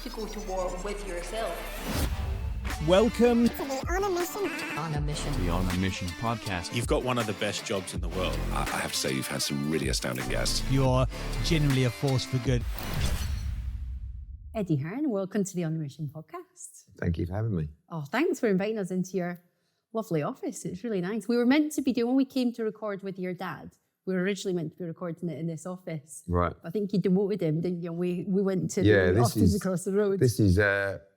to go to war with yourself. Welcome to the On a Mission. the On a Mission podcast. You've got one of the best jobs in the world. I have to say, you've had some really astounding guests. You're generally a force for good. Eddie Hearn, welcome to the On a Mission podcast. Thank you for having me. Oh, thanks for inviting us into your lovely office. It's really nice. We were meant to be doing, when we came to record with your dad, we were originally meant to be recording it in this office. Right. I think you demoted him, didn't you? We went to the offices across the road. This is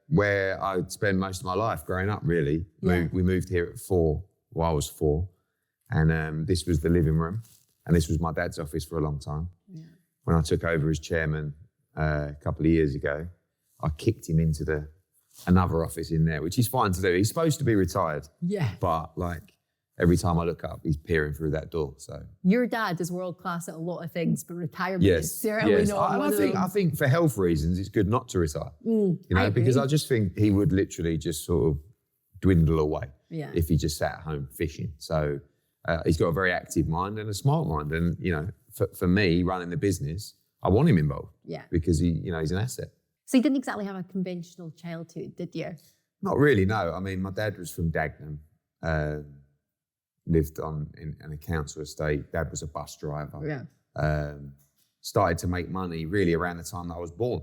where I'd spend most of my life growing up, really. Yeah. We moved here at 4, I was 4. And this was the living room. And this was my dad's office for a long time. Yeah. When I took over as chairman a couple of years ago, I kicked him into another office in there, which is fine to do. He's supposed to be retired. Yeah. But every time I look up, he's peering through that door. So Your dad is world class at a lot of things, but retirement is certainly not one of them. I think for health reasons, it's good not to retire. Because I just think he would literally just sort of dwindle away if he just sat at home fishing. So he's got a very active mind and a smart mind. And, for me, running the business, I want him involved. Yeah. Because he's an asset. So you didn't exactly have a conventional childhood, did you? Not really, no. I mean, my dad was from Dagenham. Lived in a council estate. Dad was a bus driver. Yeah. Started to make money really around the time that I was born,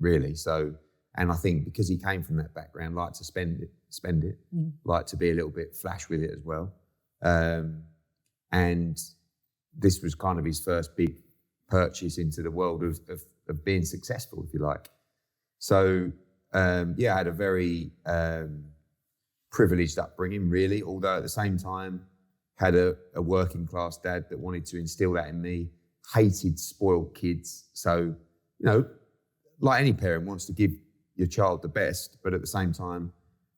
really. So, and I think because he came from that background, liked to spend it, liked to be a little bit flash with it as well. And this was kind of his first big purchase into the world of being successful, if you like. So, I had a very privileged upbringing, really, although at the same time, had a working class dad that wanted to instill that in me, hated spoiled kids. So, like any parent wants to give your child the best, but at the same time,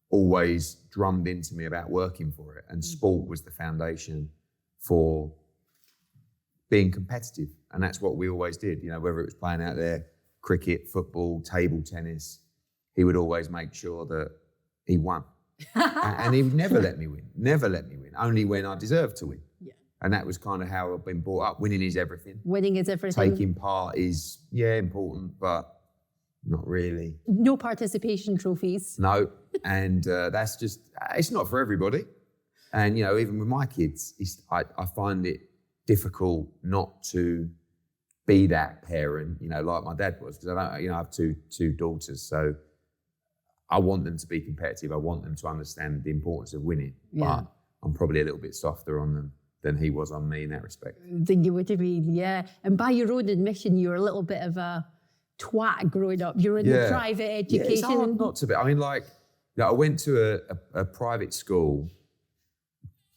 always drummed into me about working for it. And sport was the foundation for being competitive. And that's what we always did, whether it was playing out there, cricket, football, table tennis, he would always make sure that he won. And he would never let me win, only when I deserved to win. Yeah. And that was kind of how I've been brought up. Winning is everything. Winning is everything. Taking part is, important, but not really. No participation trophies. No, and that's just, it's not for everybody. And, even with my kids, I find it difficult not to be that parent, like my dad was, because I have two daughters, so I want them to be competitive. I want them to understand the importance of winning. Yeah. But I'm probably a little bit softer on them than he was on me in that respect. Then you would have been, yeah. And by your own admission, you were a little bit of a twat growing up. You were in the private education. Yeah, it's hard not to be. I mean, I went to a private school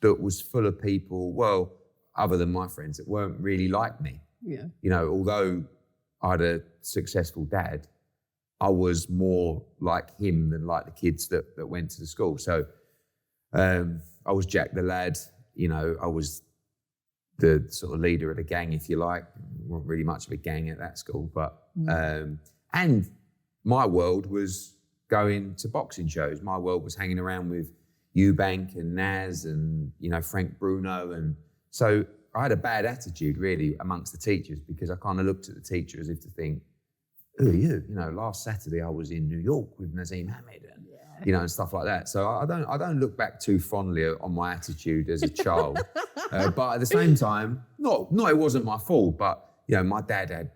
that was full of people, well, other than my friends, that weren't really like me. Yeah. Although I had a successful dad, I was more like him than like the kids that went to the school. So I was Jack the lad, I was the sort of leader of the gang, if you like. Wasn't really much of a gang at that school, but and my world was going to boxing shows. My world was hanging around with Eubank and Naz and Frank Bruno, and so I had a bad attitude really amongst the teachers, because I kind of looked at the teacher as if to think, who are you? Last Saturday I was in New York with Nazim Hamid and and stuff like that. So I don't look back too fondly on my attitude as a child. But at the same time, no, it wasn't my fault. But my dad had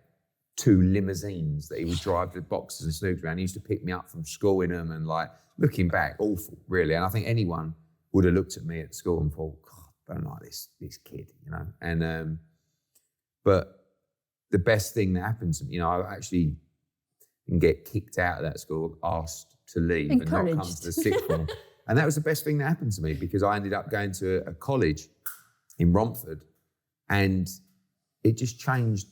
2 limousines that he would drive the boxers and snooks around. He used to pick me up from school in them, and looking back, awful, really. And I think anyone would have looked at me at school and thought, God, I don't like this kid, And but the best thing that happened to me, I actually and get kicked out of that school, asked to leave and not come to the 6th form. And that was the best thing that happened to me, because I ended up going to a college in Romford, and it just changed.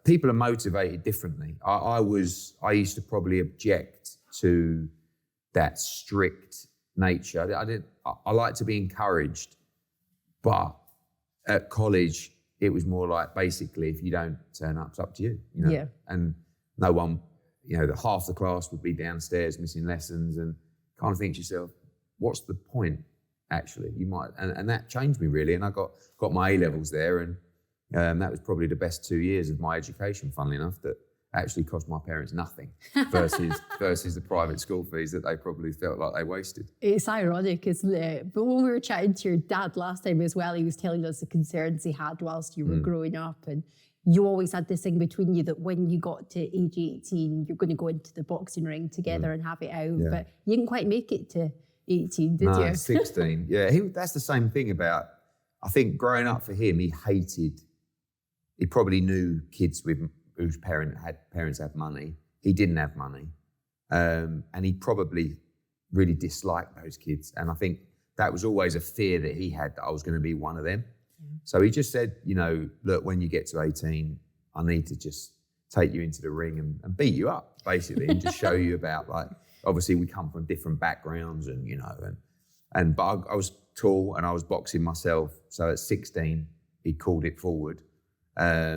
People are motivated differently. I used to probably object to that strict nature. I like to be encouraged, but at college, it was more like, basically, if you don't turn up, it's up to you, Yeah. And no one, half the class would be downstairs missing lessons, and kind of think to yourself, what's the point, actually? You might, and that changed me really, and I got my A-levels there, and that was probably the best 2 years of my education, funnily enough, actually cost my parents nothing versus the private school fees that they probably felt like they wasted. It's ironic, isn't it? But when we were chatting to your dad last time as well, he was telling us the concerns he had whilst you were growing up, and you always had this thing between you that when you got to age 18, you're going to go into the boxing ring together and have it out. Yeah. But you didn't quite make it to 18, did you? 16. Yeah, that's the same thing about, I think growing up for him, he probably knew kids whose parents had money. He didn't have money. And he probably really disliked those kids. And I think that was always a fear that he had, that I was going to be one of them. Mm. So he just said, look, when you get to 18, I need to just take you into the ring and beat you up, basically, and just show you about, like, obviously we come from different backgrounds but I was tall and I was boxing myself. So at 16, he called it forward. I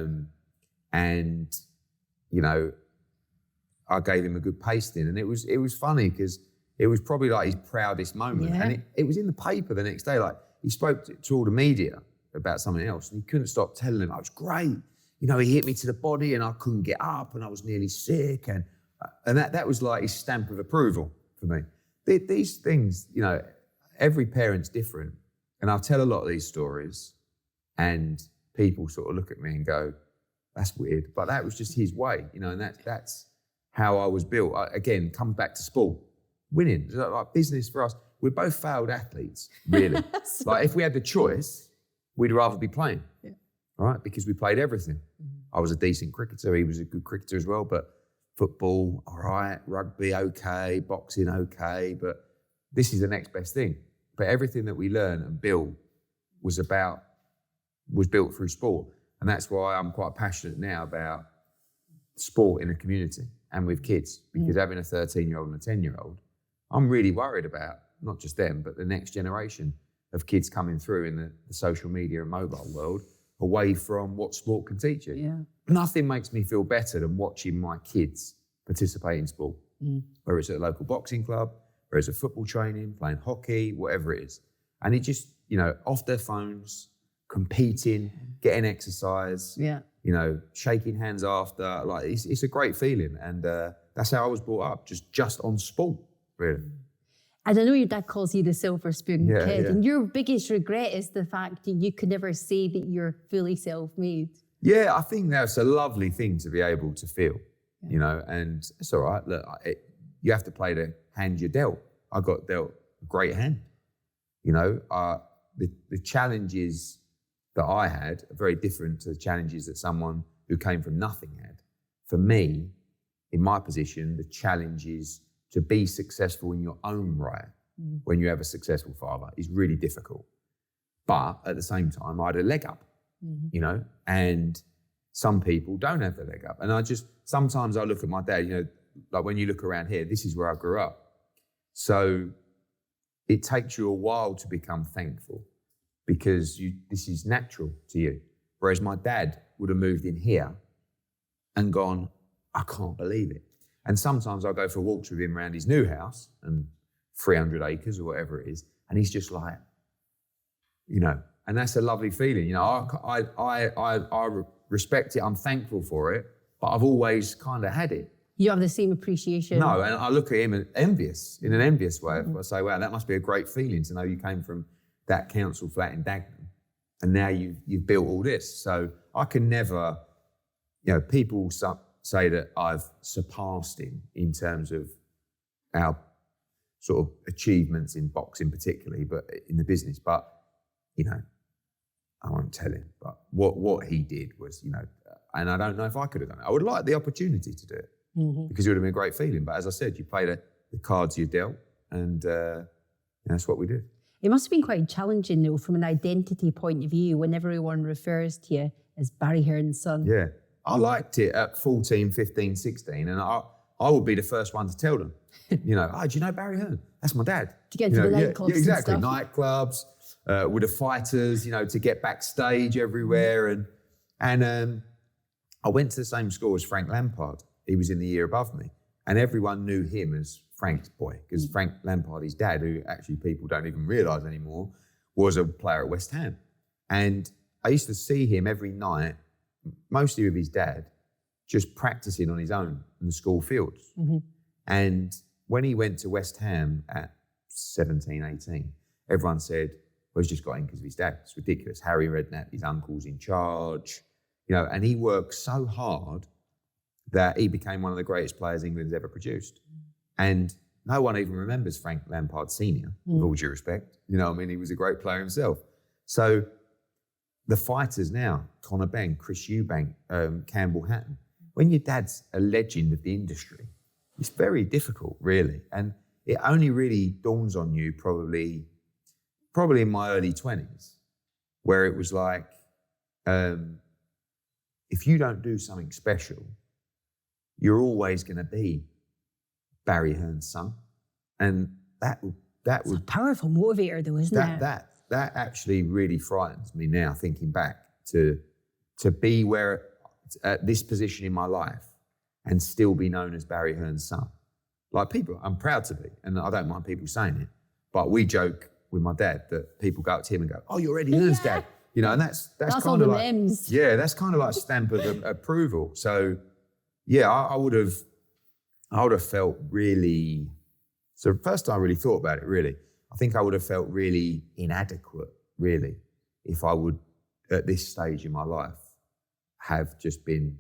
gave him a good pasting, and it was funny because it was probably like his proudest moment. Yeah. And it was in the paper the next day. Like, he spoke to all the media about something else, and he couldn't stop telling them, "I was great. He hit me to the body and I couldn't get up and I was nearly sick." And that was like his stamp of approval for me. These things, every parent's different. And I'll tell a lot of these stories, and people sort of look at me and go, "That's weird." But that was just his way, and that's how I was built. Again, comes back to sport. Winning, like business for us. We're both failed athletes, really. Like, if we had the choice, we'd rather be playing, right? Because we played everything. Mm-hmm. I was a decent cricketer. He was a good cricketer as well, but football, all right, rugby, okay, boxing, okay, but this is the next best thing. But everything that we learn and build was built through sport. And that's why I'm quite passionate now about sport in the community and with kids, because having a 13-year-old and a 10-year-old, I'm really worried about not just them, but the next generation of kids coming through in the social media and mobile world, away from what sport can teach you. Yeah. Nothing makes me feel better than watching my kids participate in sport, whether it's at a local boxing club, whether it's a football training, playing hockey, whatever it is. And it just, off their phones, competing, getting exercise, shaking hands after, like, it's a great feeling. And that's how I was brought up, just on sport, really. And I know your dad calls you the silver spoon kid, and your biggest regret is the fact that you could never say that you're fully self-made. Yeah, I think that's a lovely thing to be able to feel, and it's all right. Look, you have to play the hand you're dealt. I got dealt a great hand. The challenges that I had are very different to the challenges that someone who came from nothing had. For me, in my position, the challenge is to be successful in your own right when you have a successful father is really difficult. But at the same time, I had a leg up, and some people don't have the leg up. And sometimes I look at my dad, like when you look around here, this is where I grew up. So it takes you a while to become thankful because this is natural to you. Whereas my dad would have moved in here and gone, "I can't believe it." And sometimes I'll go for walks with him around his new house and 300 acres or whatever it is. And he's just like, and that's a lovely feeling. I respect it. I'm thankful for it, but I've always kind of had it. You have the same appreciation. No, and I look at him in an envious way. I say, wow, that must be a great feeling to know you came from that council flat in Dagenham and now you've built all this. So I can never, people say that I've surpassed him in terms of our sort of achievements in boxing particularly, but in the business. But, I won't tell him. But what he did was, and I don't know if I could have done it. I would like the opportunity to do it because it would have been a great feeling. But as I said, you play the cards you're dealt, and that's what we did. It must have been quite challenging, though, from an identity point of view, when everyone refers to you as Barry Hearn's son. Yeah. I liked it at 14, 15, 16, and I would be the first one to tell them, do you know Barry Hearn? That's my dad. To get to the nightclubs exactly. and stuff. Nightclubs, with the fighters, to get backstage everywhere. And I went to the same school as Frank Lampard. He was in the year above me. And everyone knew him as Frank's boy, because Frank Lampard, his dad, who actually people don't even realise anymore, was a player at West Ham. And I used to see him every night, mostly with his dad, just practicing on his own in the school fields. And when he went to West Ham at 17, 18, everyone said, well, he's just got in because of his dad. It's ridiculous. Harry Redknapp, his uncle's in charge, and he worked so hard that he became one of the greatest players England's ever produced. And no one even remembers Frank Lampard Sr., with all due respect. He was a great player himself. So the fighters now, Conor Benn, Chris Eubank, Campbell Hatton, when your dad's a legend of the industry, it's very difficult, really. And it only really dawns on you probably in my early 20s, where it was like, if you don't do something special, you're always going to be Barry Hearn's son. And that would It's a powerful motivator though, isn't it? That actually really frightens me now, thinking back to be at this position in my life and still be known as Barry Hearn's son. Like people, I'm proud to be, and I don't mind people saying it, but we joke with my dad that people go up to him and go, "Oh, you're Eddie Hearn's dad," and that's kind of like, memes. Yeah, that's kind of like a stamp of approval. So yeah, I would have felt really. So first time I really thought about it, really, I think I would have felt really inadequate, really, if I would, at this stage in my life, have just been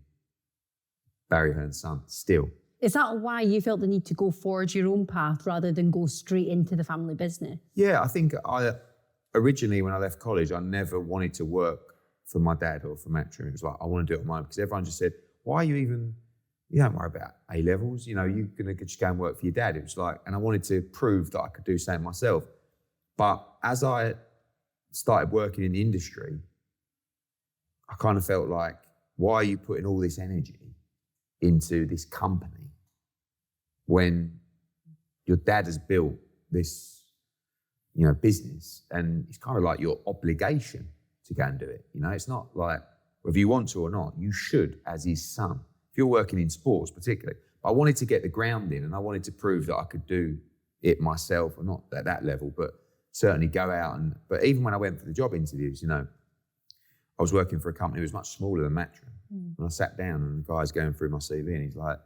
Barry Hearn's son still. Is that why you felt the need to go forge your own path rather than go straight into the family business? Yeah, I think originally when I left college, I never wanted to work for my dad or for Matchroom. It was like, I want to do it on my own, because everyone just said, why are you even, you don't worry about A-levels, you're going to just go and work for your dad. It was like, and I wanted to prove that I could do something myself. But as I started working in the industry, I kind of felt like, why are you putting all this energy into this company when your dad has built this, business, and it's kind of like your obligation to go and do it. It's not like, whether you want to or not, you should as his son. If you're working in sports particularly. But I wanted to get the ground in, and I wanted to prove that I could do it myself, or not at that level, but certainly go out but even when I went for the job interviews, I was working for a company that was much smaller than Matchroom. And I sat down and the guy's going through my CV and he's like,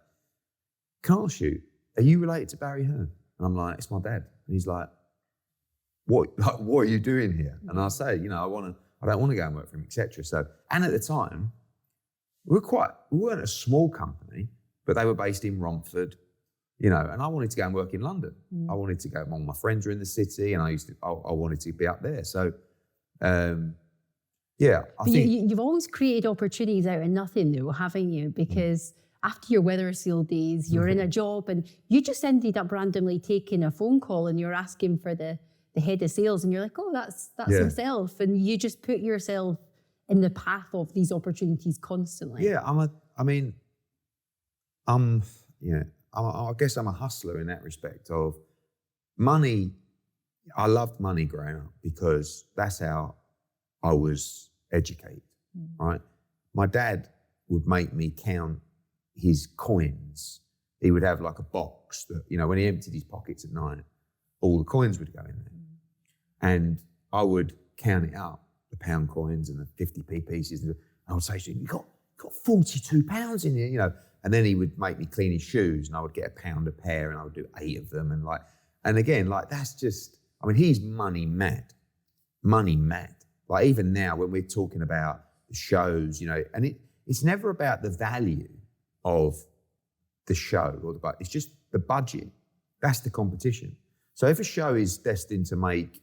"Can I ask you, are you related to Barry Hearn?" And I'm like, "It's my dad." And he's like, what are you doing here? And I say, I don't want to go and work for him, etc. So, and at the time, we weren't a small company, but they were based in Romford, and I wanted to go and work in London. I wanted to go, all my friends were in the city, and I wanted to be up there. So, yeah, I think you've always created opportunities out of nothing, though, haven't you? Because after your Wethersfield days, you're in a job, and you just ended up randomly taking a phone call, and you're asking for the head of sales, and you're like, "Oh, that's myself," and you just put yourself in the path of these opportunities constantly. Yeah, I guess I'm a hustler in that respect of money. I loved money growing up because that's how I was educated, right? My dad would make me count his coins. He would have like a box that, when he emptied his pockets at night, all the coins would go in there. And I would count it up, the pound coins and the 50p pieces. And I would say to him, "You got 42 pounds in here, And then he would make me clean his shoes, and I would get £1 a pair, and I would do 8 of them. And again, that's just, he's money mad. Like even now when we're talking about the shows, and it's never about the value of the show or it's just the budget. That's the competition. So if a show is destined to make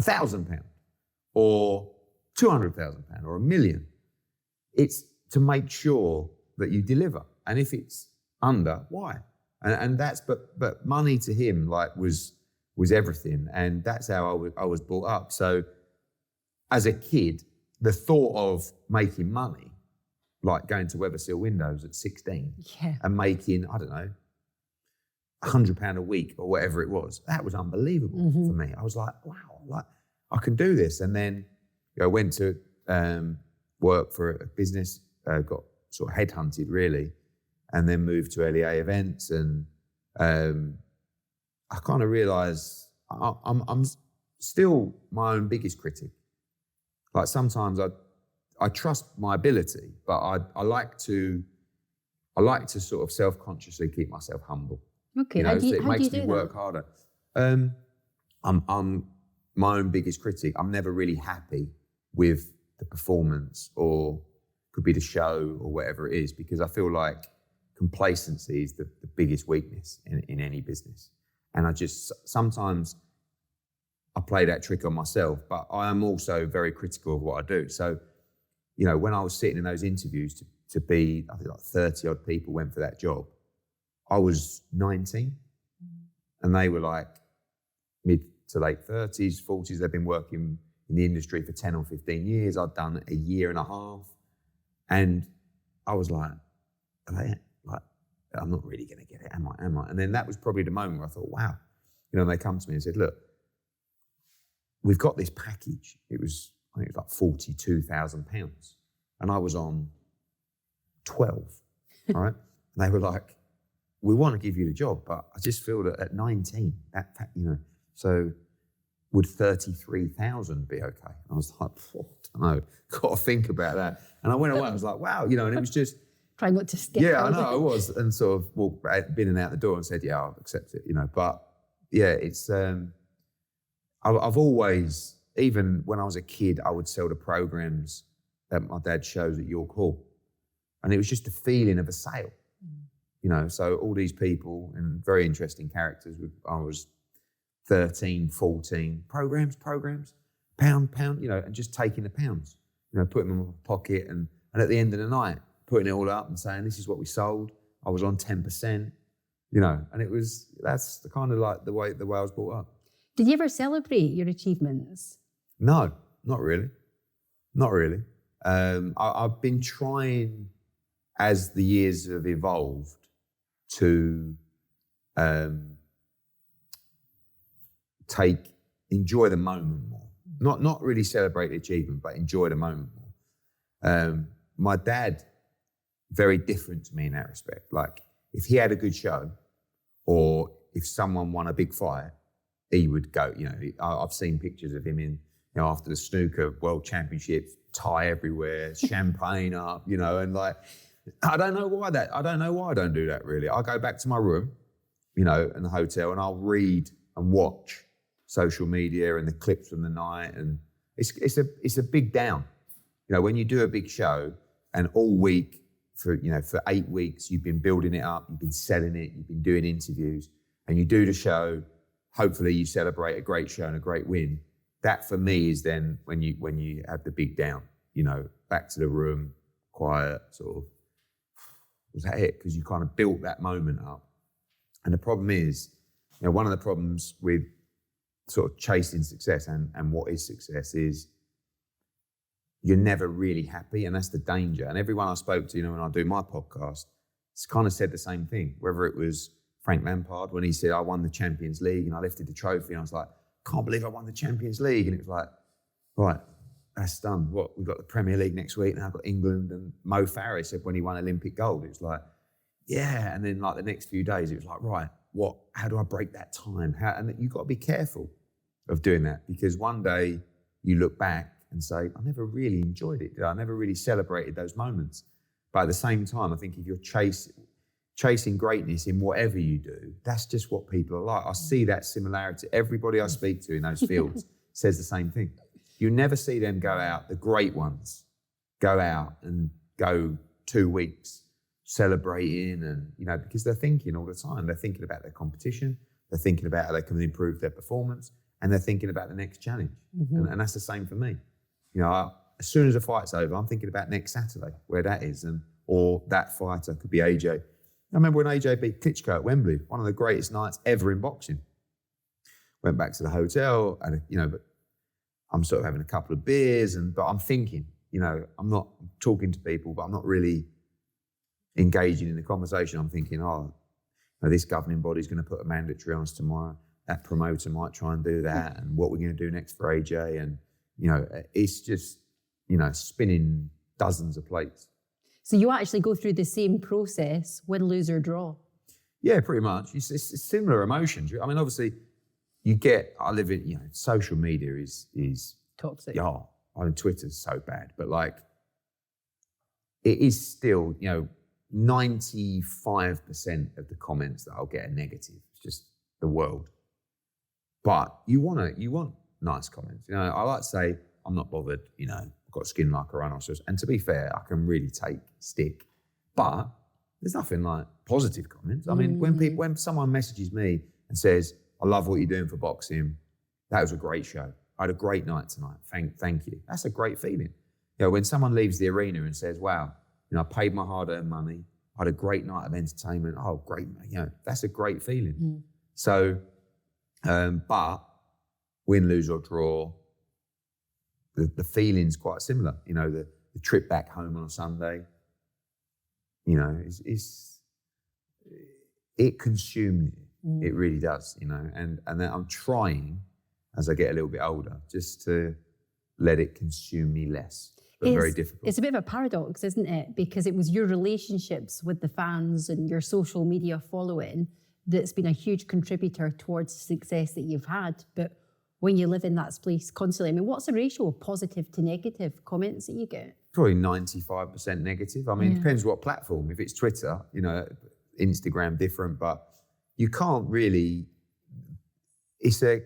£1,000 or £200,000 or £1 million, it's to make sure that you deliver. And if it's under, why? And that's, but money to him was everything. And that's how I was brought up. So as a kid, the thought of making money, like going to Wethersfield Windows at 16 and making, I don't know, £100 a week or whatever it was, that was unbelievable for me. I was like, wow, I can do this. And then I went to work for a business, got sort of headhunted really, and then moved to LEA events. And I kind of realised I'm still my own biggest critic. Like sometimes I trust my ability, but I like to sort of self-consciously keep myself humble. Okay, So it how do you makes me do work that? harder. I'm my own biggest critic. I'm never really happy with the performance, or could be the show or whatever it is, because I feel like complacency is the biggest weakness in any business. And I just, sometimes I play that trick on myself, but I am also very critical of what I do. So, when I was sitting in those interviews to be, I think like 30 odd people went for that job, I was 19 and they were like mid to late 30s, 40s. They've been working in the industry for 10 or 15 years. I'd done a year and a half. And I was like, I'm not really going to get it, am I? And then that was probably the moment where I thought, wow. And they come to me and said, look, we've got this package. I think it was like £42,000. And I was on 12, all right? And they were like, we want to give you the job, but I just feel that at 19, so would 33,000 be okay? And I was like, I don't know, got to think about that. And I went away, I was like, wow, and it was just... Try not to skip. Yeah, I know, I was. And sort of walked in and out the door and said, yeah, I'll accept it, But yeah, it's... I've always, even when I was a kid, I would sell the programs that my dad shows at York Hall. And it was just a feeling of a sale. So all these people and very interesting characters. I was 13, 14, programs, pound, and just taking the pounds, putting them in my pocket and at the end of the night, putting it all up and saying, this is what we sold. I was on 10%, and that's the kind of like the way I was brought up. Did you ever celebrate your achievements? No, not really. Not really. I've been trying, as the years have evolved, to enjoy the moment more. Not really celebrate the achievement, but enjoy the moment more. My dad, very different to me in that respect. Like, if he had a good show, or if someone won a big fight, he would go. I've seen pictures of him in, after the snooker world championships, tie everywhere, champagne up, and like, I don't know why I don't do that really. I go back to my room, in the hotel, and I'll read and watch social media and the clips from the night, and it's a big down. When you do a big show and all week for 8 weeks you've been building it up, you've been selling it, you've been doing interviews, and you do the show. Hopefully you celebrate a great show and a great win. That for me is then when you have the big down, back to the room, quiet, sort of, was that it? Because you kind of built that moment up. And the problem is, one of the problems with sort of chasing success and what is success is you're never really happy, and that's the danger. And everyone I spoke to, when I do my podcast, it's kind of said the same thing, whether it was Frank Lampard, when he said, I won the Champions League and I lifted the trophy, and I was like, can't believe I won the Champions League. And it was like, right, that's done. We've got the Premier League next week, now I've got England. And Mo Farah said when he won Olympic gold, it was like, yeah. And then like the next few days, it was like, right, how do I break that time? And you've got to be careful of doing that, because one day you look back and say, I never really enjoyed it, did I? I never really celebrated those moments. But at the same time, I think if you're chasing greatness in whatever you do, that's just what people are like. I see that similarity. Everybody I speak to in those fields says the same thing. You never see them go out, the great ones, go out and go 2 weeks celebrating and, because they're thinking all the time. They're thinking about their competition. They're thinking about how they can improve their performance, and they're thinking about the next challenge. Mm-hmm. And that's the same for me. As soon as a fight's over, I'm thinking about next Saturday, where that is, or that fighter could be AJ. I remember when AJ beat Klitschko at Wembley, one of the greatest nights ever in boxing. Went back to the hotel, and but I'm sort of having a couple of beers, but I'm thinking, I'm not talking to people, but I'm not really engaging in the conversation. I'm thinking, this governing body's going to put a mandatory on us tomorrow. That promoter might try and do that, and what we're going to do next for AJ, and it's just spinning dozens of plates. So you actually go through the same process, win, lose or draw? Yeah, pretty much. It's similar emotions. I mean, obviously, I live in, social media is toxic. Yeah, I mean, Twitter's so bad, but like, it is still, 95% of the comments that I'll get are negative. It's just the world. But you want nice comments. I like to say, I'm not bothered, I've got skin like a rhinoceros. And to be fair, I can really take stick. But there's nothing like positive comments. I mean, when someone messages me and says, I love what you're doing for boxing, that was a great show. I had a great night tonight. Thank you. That's a great feeling. When someone leaves the arena and says, wow, I paid my hard-earned money, I had a great night of entertainment. Oh, great, that's a great feeling. So, but win, lose or draw, the feeling's quite similar. The trip back home on a Sunday, it consumes you. It really does, and then I'm trying, as I get a little bit older, just to let it consume me less. But very difficult. It's a bit of a paradox, isn't it? Because it was your relationships with the fans and your social media following that's been a huge contributor towards the success that you've had. But when you live in that space constantly, I mean, what's the ratio of positive to negative comments that you get? Probably 95% negative. I mean, it depends what platform. If it's Twitter, Instagram different, but you can't really, it's a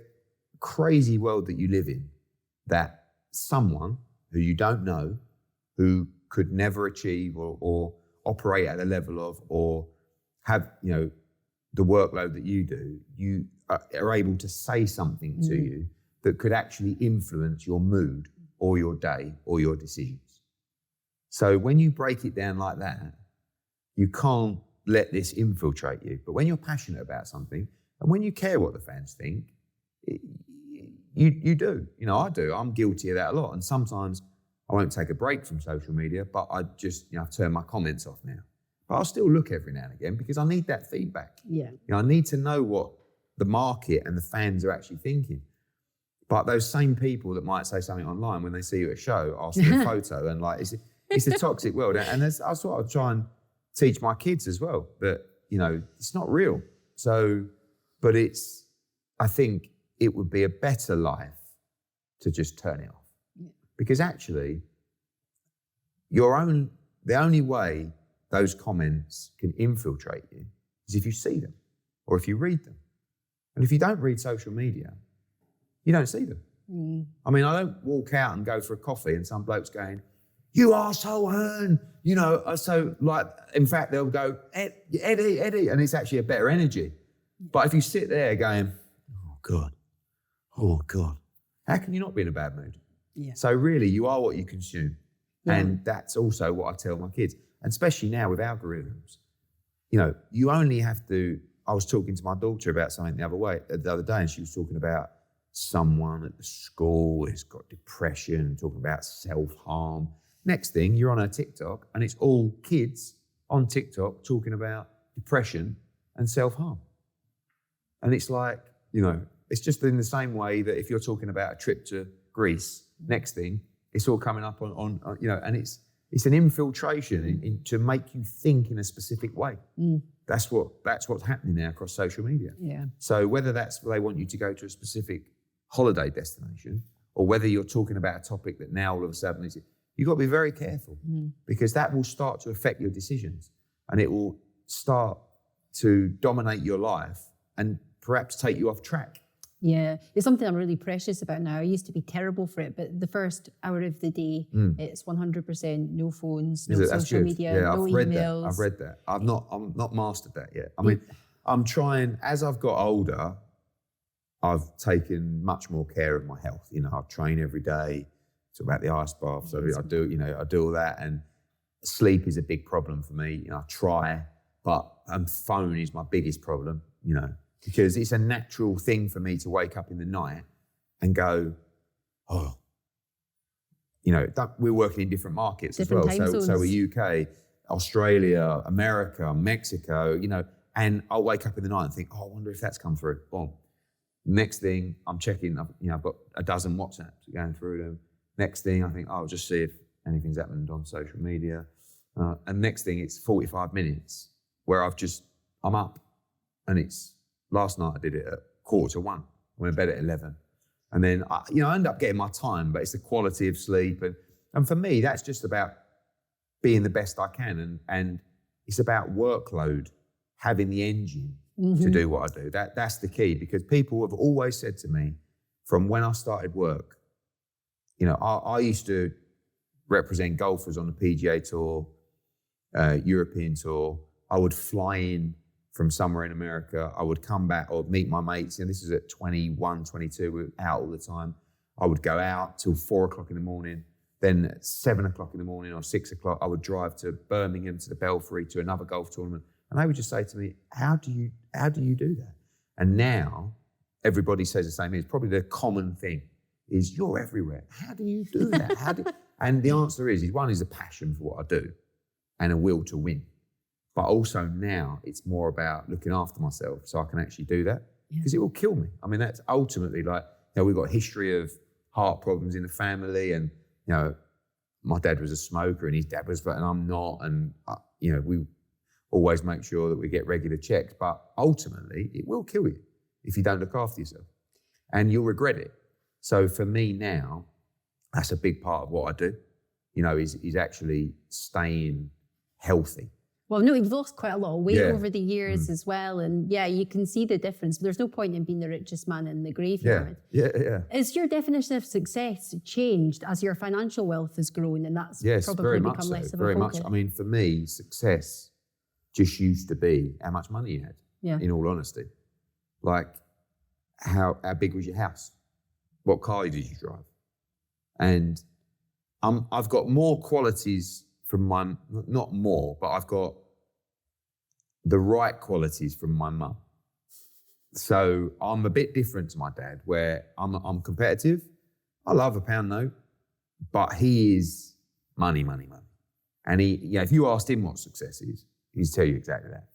crazy world that you live in, that someone who you don't know, who could never achieve or operate at the level of, or have, the workload that you do, you are able to say something to you that could actually influence your mood or your day or your decisions. So when you break it down like that, you can't let this infiltrate you. But when you're passionate about something, and when you care what the fans think, you do. I do. I'm guilty of that a lot. And sometimes I won't take a break from social media, but I just, I've turned my comments off now. But I'll still look every now and again because I need that feedback. Yeah. I need to know what the market and the fans are actually thinking. But those same people that might say something online when they see you at a show, ask for a photo, and it's a toxic world. And that's what I try and teach my kids as well, that, it's not real. So, but I think it would be a better life to just turn it off. Yeah. Because actually, the only way those comments can infiltrate you is if you see them or if you read them. And if you don't read social media, you don't see them. I mean, I don't walk out and go for a coffee and some bloke's going, "You arsehole, Hearn," so like, in fact, they'll go, Eddie, and it's actually a better energy. But if you sit there going, oh God, how can you not be in a bad mood? Yeah. So really, you are what you consume. Yeah. And that's also what I tell my kids, and especially now with algorithms. You only have to, I was talking to my daughter about something the other day, and she was talking about someone at the school who's got depression, talking about self-harm. Next thing, you're on a TikTok and it's all kids on TikTok talking about depression and self-harm. And it's like, it's just in the same way that if you're talking about a trip to Greece, next thing, it's all coming up on and it's an infiltration to make you think in a specific way. That's what's happening now across social media. Yeah. So whether they want you to go to a specific holiday destination, or whether you're talking about a topic that now all of a sudden you've got to be very careful, because that will start to affect your decisions, and it will start to dominate your life and perhaps take you off track. Yeah, it's something I'm really precious about now. I used to be terrible for it, but the first hour of the day, it's 100% no phones, no social media, no emails. I've read that. I'm not mastered that yet. I mean, I'm trying, as I've got older, I've taken much more care of my health. I train every day. Talk about the ice bath. So I do all that, and sleep is a big problem for me. I try, but phone is my biggest problem. Because it's a natural thing for me to wake up in the night and go, we're working in different markets different as well. So we're UK, Australia, America, Mexico, and I'll wake up in the night and think, I wonder if that's come through. Boom. Next thing, I'm checking, I've got a dozen WhatsApps going through them. Next thing, I think, I'll just see if anything's happened on social media. And next thing, it's 45 minutes where I'm up, and last night I did it at 1:45. I went to bed at 11. And then, I end up getting my time, but it's the quality of sleep. And for me, that's just about being the best I can. And it's about workload, having the engine to do what I do. That's the key, because people have always said to me from when I started work, you know, I used to represent golfers on the PGA Tour, European Tour. I would fly in from somewhere in America. I would come back or meet my mates. And this is at 21, 22, we were out all the time. I would go out till 4 o'clock in the morning. Then at 7 o'clock in the morning or 6 o'clock, I would drive to Birmingham, to the Belfry, to another golf tournament. And they would just say to me, how do you do that? And now everybody says the same thing. It's probably the common thing is, you're everywhere. How do you do that? And the answer is one is a passion for what I do and a will to win. But also now it's more about looking after myself so I can actually do that, because it will kill me. I mean, that's ultimately like, you know, we've got a history of heart problems in the family, and, you know, my dad was a smoker and his dad was, and I'm not. And, you know, we always make sure that we get regular checks, but ultimately it will kill you if you don't look after yourself, and you'll regret it. So for me now, that's a big part of what I do, you know, is actually staying healthy. Well, no, you've lost quite a lot of weight over the years as well. And you can see the difference. There's no point in being the richest man in the graveyard. Yeah. Is your definition of success changed as your financial wealth has grown, and that's probably become less of a focus? I mean, for me, success just used to be how much money you had, in all honesty. Like, how big was your house? What car did you drive? And I've got more qualities from my, not more, but I've got the right qualities from my mum. So I'm a bit different to my dad, where I'm competitive. I love a pound note, but he is money. And he, you know, if you asked him what success is, he'd tell you exactly that.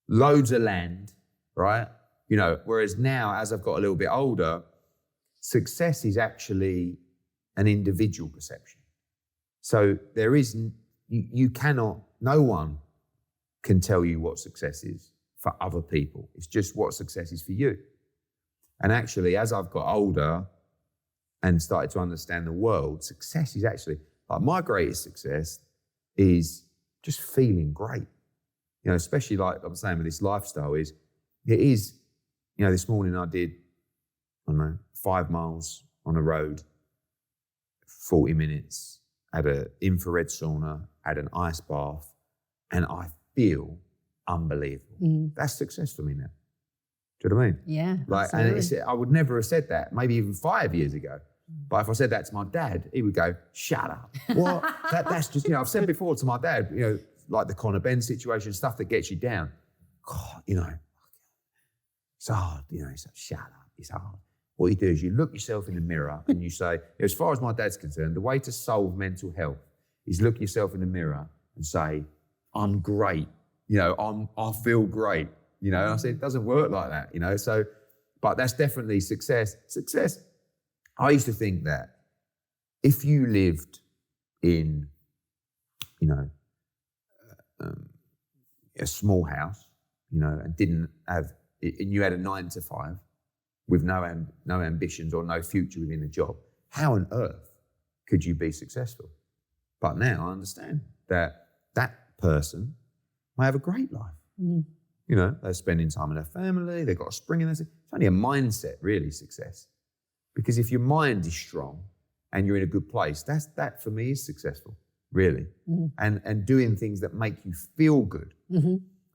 Loads of land, right? You know, whereas now, as I've got a little bit older, success is actually an individual perception. So there isn't, you cannot, no one can tell you what success is for other people. It's just what success is for you. And actually, as I've got older and started to understand the world, success is actually, like, my greatest success is just feeling great. You know, especially like I'm saying with this lifestyle it is, you know, this morning I did, I don't know, 5 miles on a road, 40 minutes, had an infrared sauna, had an ice bath, and I feel unbelievable. That's success for me now. Do you know what I mean? Yeah, like, absolutely. and I would never have said that, maybe even 5 years ago. But if I said that to my dad, he would go, "Shut up." What? That's just, you know, I've said before to my dad, you know, like the Conor Ben situation, stuff that gets you down. God, you know, it's hard, you know, it's like, shut up, it's hard. What you do is you look yourself in the mirror and you say, as far as my dad's concerned, the way to solve mental health is look yourself in the mirror and say, I'm great, you know, I feel great, you know. And I said, it doesn't work like that, you know. So, but that's definitely success. Success, I used to think that if you lived in, you know, a small house, you know, and didn't have, and you had a 9 to 5 with no ambitions or no future within the job, how on earth could you be successful? But now I understand that that person may have a great life. You know, they're spending time with their family, they've got a spring in their, it's only a mindset, really, success. Because if your mind is strong and you're in a good place, that for me is successful, really. And doing things that make you feel good.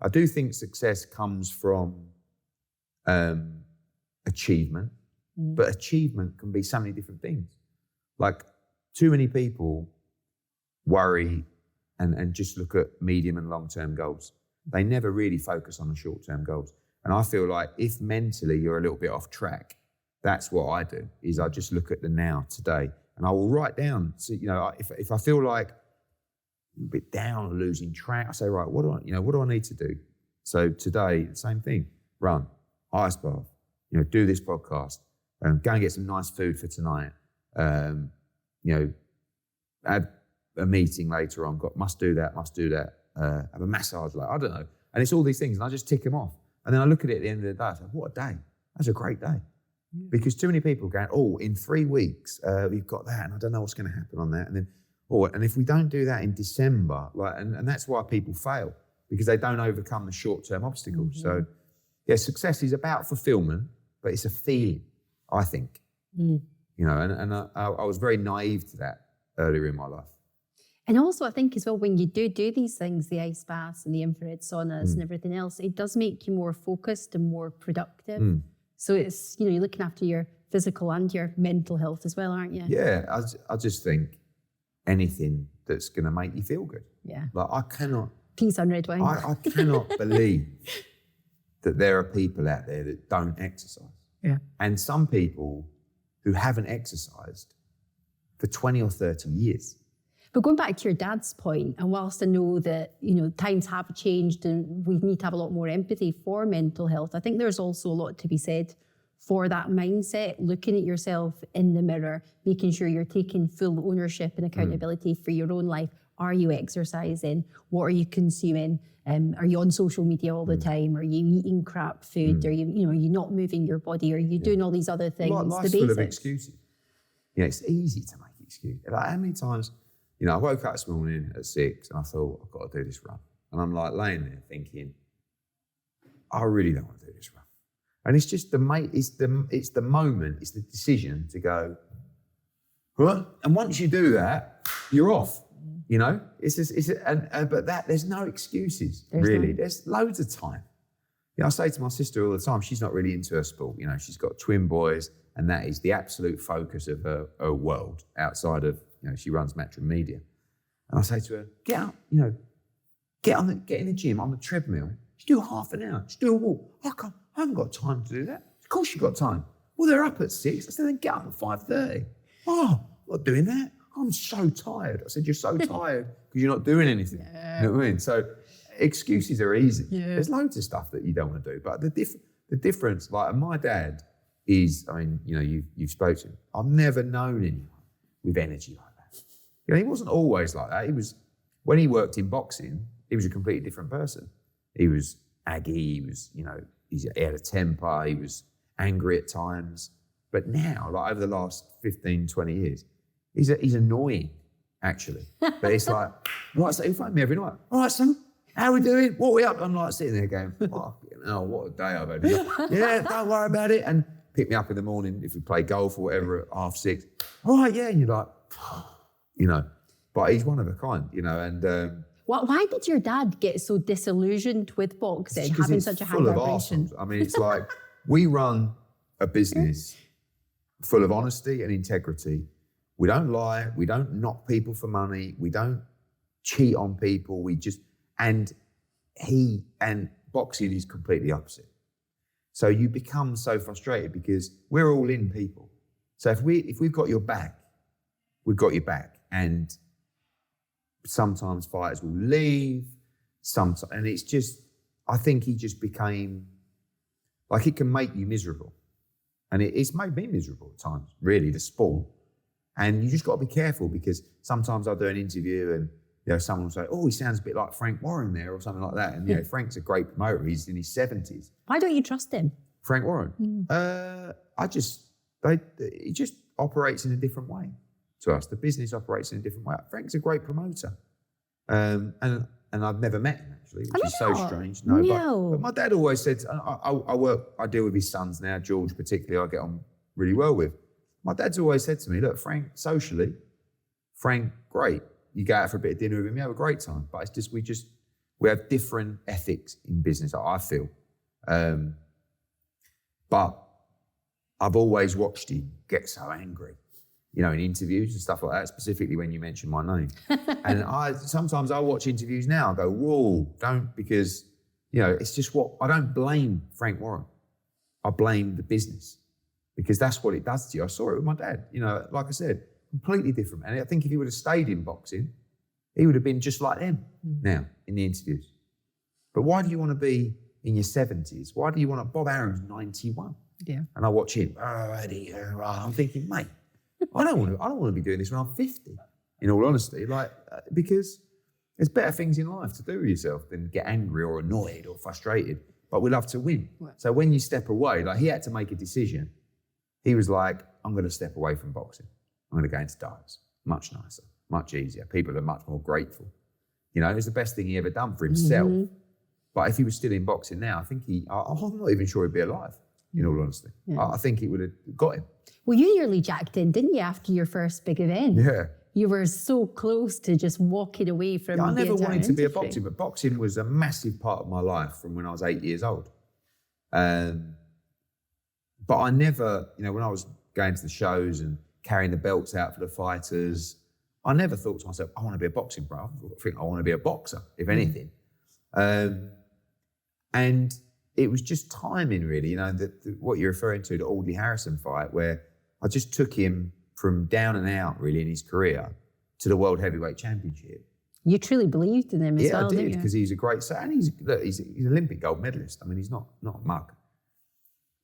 I do think success comes from achievement, but achievement can be so many different things. Like, too many people worry and just look at medium and long-term goals. They never really focus on the short-term goals. And I feel like if mentally you're a little bit off track, that's what I do, is I just look at the now, today, and I will write down, so, you know, if I feel like a bit down or losing track, I say, right, what do I need to do? So today, same thing, run, ice bath, you know, do this podcast, go and get some nice food for tonight, you know, have a meeting later on, must do that, have a massage, like, I don't know. And it's all these things, and I just tick them off. And then I look at it at the end of the day, I say, what a day. That's a great day. Because too many people go, oh, in 3 weeks, we've got that, and I don't know what's going to happen on that. And then, oh, and if we don't do that in December, and that's why people fail, because they don't overcome the short-term obstacles. So, yeah, success is about fulfillment, but it's a feeling, I think. You know, and I was very naive to that earlier in my life. And also, I think as well, when you do these things, the ice baths and the infrared saunas and everything else, it does make you more focused and more productive. So it's, you know, you're looking after your physical and your mental health as well, aren't you? Yeah, I just think anything that's going to make you feel good. Yeah. Like I cannot... Peace on red wine. I cannot believe that there are people out there that don't exercise. Yeah. And some people who haven't exercised for 20 or 30 years. But going back to your dad's point, and whilst I know that, you know, times have changed and we need to have a lot more empathy for mental health, I think there's also a lot to be said for that mindset, looking at yourself in the mirror, making sure you're taking full ownership and accountability for your own life. Are you exercising? What are you consuming? Are you on social media all the time? Are you eating crap food? Are you are you not moving your body? Are you doing all these other things? Life's the full of basics? excuses. Yeah, it's easy to make excuses. Like how many times, you know, I woke up this morning at 6 and I thought, I've got to do this run. And I'm like laying there thinking, I really don't want to do this run. And it's just it's the moment, it's the decision to go, right? And once you do that, you're off. You know, but there's no excuses, really. There's loads of time. You know, I say to my sister all the time, she's not really into her sport. You know, she's got twin boys, and that is the absolute focus of her world outside of, you know, she runs Matchroom Media. And I say to her, get up, you know, get in the gym on the treadmill. Just do half an hour. Just do a walk. I haven't got time to do that. Of course you've got time. Well, they're up at 6. I said, then get up at 5:30. Oh, I'm not doing that. I'm so tired. I said, you're so tired because you're not doing anything. Yeah. You know what I mean? So excuses are easy. Yeah. There's loads of stuff that you don't want to do. But the difference, like my dad is, I mean, you know, you've spoken to him. I've never known anyone with energy like that. You know, he wasn't always like that. When he worked in boxing, he was a completely different person. He was aggy, he was, you know, he had a temper, he was angry at times. But now, like over the last 15, 20 years, he's annoying, actually. But it's like, right, so he'll phone me every night. All right, son, how are we doing? What are we up? I'm like sitting there going, fucking hell, what a day I've had. He's like, yeah, don't worry about it. And pick me up in the morning if we play golf or whatever at 6:30. All right, yeah. And you're like, you know, but he's one of a kind, you know, and... Why did your dad get so disillusioned with boxing, having such a high vibration? I mean, it's like, we run a business full of honesty and integrity. We don't lie. We don't knock people for money. We don't cheat on people. And boxing is completely opposite. So you become so frustrated because we're all in people. So if we've got your back, we've got your back. And sometimes fighters will leave. And it's just, I think he just became, like it can make you miserable. And it's made me miserable at times, really, the sport. And you just got to be careful because sometimes I'll do an interview and, you know, someone will say, oh, he sounds a bit like Frank Warren there or something like that. And, you know, Frank's a great promoter. He's in his 70s. Why don't you trust him? Frank Warren? He just operates in a different way to us. The business operates in a different way. Frank's a great promoter. And I've never met him, actually, which is so strange. No. But my dad always said, I deal with his sons now, George particularly, I get on really well with. My dad's always said to me, look, Frank, socially, Frank, great. You go out for a bit of dinner with him, you have a great time. But it's just, we have different ethics in business, I feel. But I've always watched him get so angry, you know, in interviews and stuff like that, specifically when you mention my name. And sometimes I watch interviews now, I go, whoa, don't, because, you know, it's just I don't blame Frank Warren. I blame the business. Because that's what it does to you. I saw it with my dad. You know, like I said, completely different. And I think if he would have stayed in boxing, he would have been just like them now in the interviews. But why do you want to be in your 70s? Why do you want to... Bob Aaron's 91. Yeah. And I watch him, Eddie, I'm thinking, mate, I don't want to be doing this when I'm 50, in all honesty. Like, because there's better things in life to do with yourself than get angry or annoyed or frustrated. But we love to win. Right. So when you step away, like he had to make a decision. He was like, I'm going to step away from boxing. I'm going to go into darts. Much nicer. much easier. People are much more grateful. You know, it was the best thing he ever done for himself. But if he was still in boxing now, I think I'm not even sure he'd be alive, in all honesty. I think he would have got him. Well, you nearly jacked in, didn't you, after your first big event? Yeah. You were so close to just walking away from I never wanted to be a industry. boxer, but boxing was a massive part of my life from when I was 8 years old. But I never, you know, when I was going to the shows and carrying the belts out for the fighters, I never thought to myself, I want to be a boxing pro. I think I want to be a boxer, if anything. And it was just timing, really, you know, what you're referring to, the Audley Harrison fight, where I just took him from down and out, really, in his career to the World Heavyweight Championship. You truly believed in him as well, I did, didn't you? because he's a great, and he's an Olympic gold medalist. I mean, he's not a mug.